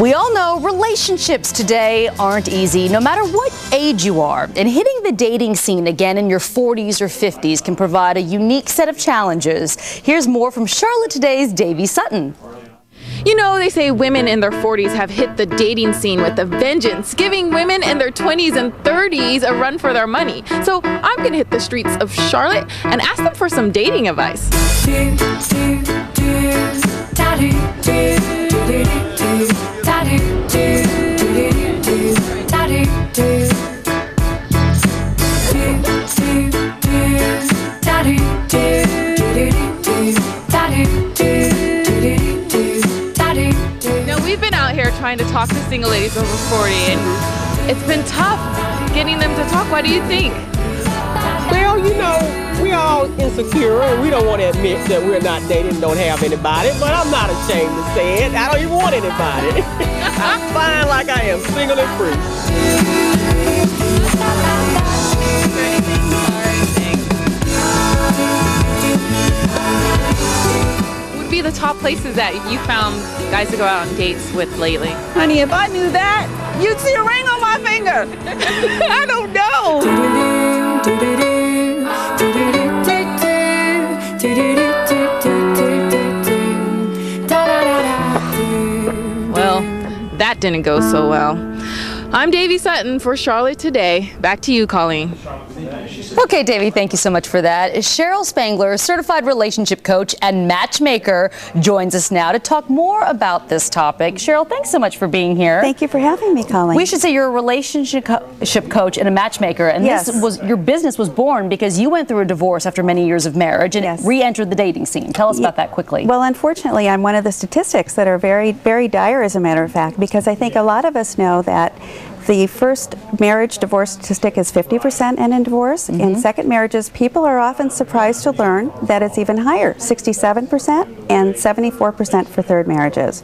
We all know relationships today aren't easy, no matter what age you are. And hitting the dating scene again in your 40s or 50s can provide a unique set of challenges. Here's more from Charlotte Today's Davy Sutton. You know, they say women in their 40s have hit the dating scene with a vengeance, giving women in their 20s and 30s a run for their money. So I'm going to hit the streets of Charlotte and ask them for some dating advice. We've been out here trying to talk to single ladies over 40, and it's been tough getting them to talk. What do you think? Well, you know, we're all insecure and we don't want to admit that we're not dating and don't have anybody, but I'm not ashamed to say it. I don't even want anybody. I'm fine like I am, single and free. Would be the top places that you found guys to go out on dates with lately? Honey, if I knew that, you'd see a ring on my finger. I don't know. Well, that didn't go so well. I'm Davy Sutton for Charlotte Today. Back to you, Colleen. Okay, Davy, thank you so much for that. Sheryl Spangler, certified relationship coach and matchmaker, joins us now to talk more about this topic. Sheryl, thanks so much for being here. Thank you for having me, Colleen. We should say you're a relationship coach and a matchmaker, and yes. Your business was born because you went through a divorce after many years of marriage and yes. re-entered the dating scene. Tell us about that quickly. Well, unfortunately, I'm one of the statistics that are very, very dire, as a matter of fact, because I think a lot of us know that the first marriage divorce statistic is 50% end in divorce. Mm-hmm. In second marriages, people are often surprised to learn that it's even higher, 67% and 74% for third marriages.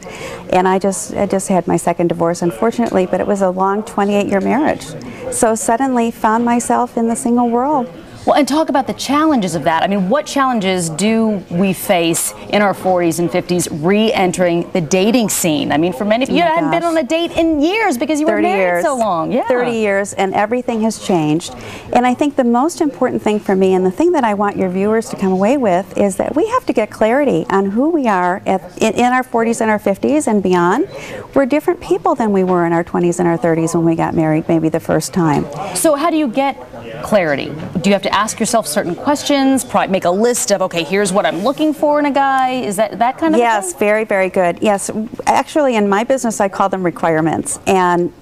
And I just had my second divorce, unfortunately, but it was a long 28-year marriage. So suddenly found myself in the single world. Well, and talk about the challenges of that. I mean, what challenges do we face in our 40s and 50s re-entering the dating scene? I mean, for many of you, you hadn't been on a date in years because you were married so long. Yeah. 30 years, and everything has changed. And I think the most important thing for me, and the thing that I want your viewers to come away with, is that we have to get clarity on who we are in our 40s and our 50s and beyond. We're different people than we were in our 20s and our 30s when we got married maybe the first time. So how do you get clarity? Do you have to ask yourself certain questions, make a list of, okay, here's what I'm looking for in a guy? Is that kind of Yes, thing? very, very good. Yes, actually in my business I call them requirements. And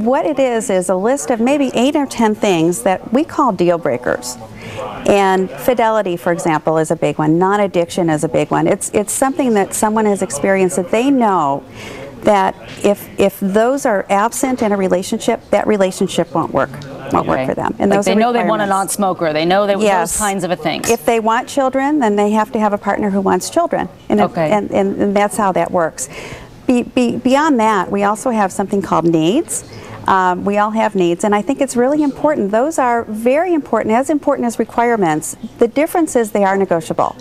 what it is a list of maybe 8 or 10 things that we call deal breakers. And fidelity, for example, is a big one. Non-addiction is a big one. It's something that someone has experienced that they know that if those are absent in a relationship, that relationship won't work for them. And like they know they want a non-smoker. They know those kinds of things. If they want children, then they have to have a partner who wants children. And, and that's how that works. Beyond that, we also have something called needs. We all have needs, and I think it's really important. Those are very important as requirements. The difference is they are negotiable.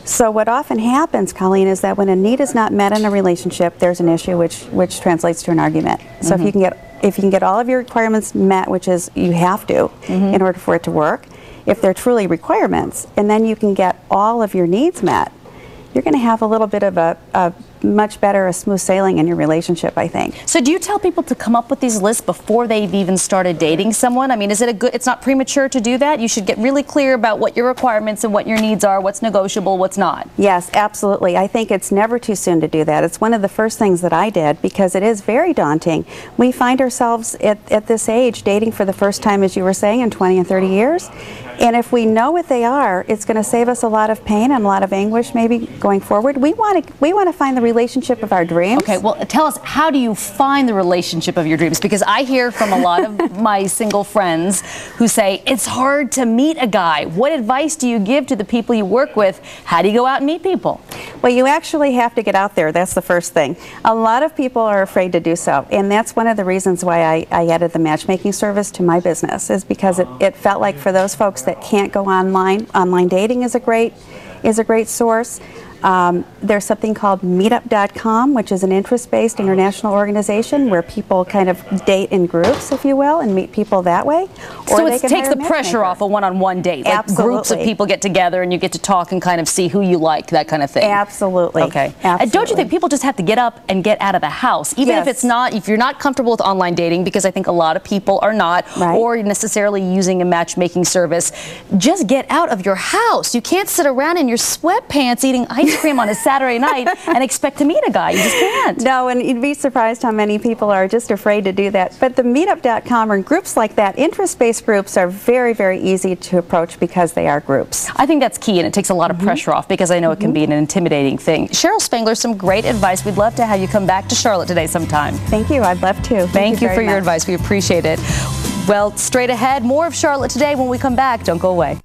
So what often happens, Colleen, is that when a need is not met in a relationship, there's an issue which translates to an argument. So if you can get all of your requirements met, which is you have to in order for it to work, if they're truly requirements, and then you can get all of your needs met, you're going to have a little bit of a much better, a smooth sailing in your relationship, I think. So do you tell people to come up with these lists before they've even started dating someone? I mean, it's not premature to do that? You should get really clear about what your requirements and what your needs are, what's negotiable, what's not. Yes, absolutely. I think it's never too soon to do that. It's one of the first things that I did because it is very daunting. We find ourselves at this age dating for the first time, as you were saying, in 20 and 30 years. And if we know what they are, it's going to save us a lot of pain and a lot of anguish maybe going forward. We want to find the relationship of our dreams. Okay, well, tell us, how do you find the relationship of your dreams? Because I hear from a lot of my single friends who say it's hard to meet a guy. What advice do you give to the people you work with? How do you go out and meet people? Well, you actually have to get out there. That's the first thing. A lot of people are afraid to do so, and that's one of the reasons why I added the matchmaking service to my business, is because it felt like for those folks that can't go online dating is a great source. There's something called Meetup.com, which is an interest-based international organization where people kind of date in groups, if you will, and meet people that way. So it takes the pressure off a one-on-one date. Like Absolutely. Groups of people get together and you get to talk and kind of see who you like, that kind of thing. Absolutely. Okay. Absolutely. And don't you think people just have to get up and get out of the house, even Yes. if you're not comfortable with online dating, because I think a lot of people are not, Right. or necessarily using a matchmaking service, just get out of your house. You can't sit around in your sweatpants eating ice cream on a Saturday night and expect to meet a guy. You just can't. No, and you'd be surprised how many people are just afraid to do that. But the Meetup.com and groups like that, interest-based groups, are very, very easy to approach because they are groups. I think that's key, and it takes a lot of pressure off, because I know it can be an intimidating thing. Sheryl Spangler, some great advice. We'd love to have you come back to Charlotte today sometime. Thank you. I'd love to. Thank you for very your much. advice. We appreciate it. Well, straight ahead, more of Charlotte today when we come back. Don't go away.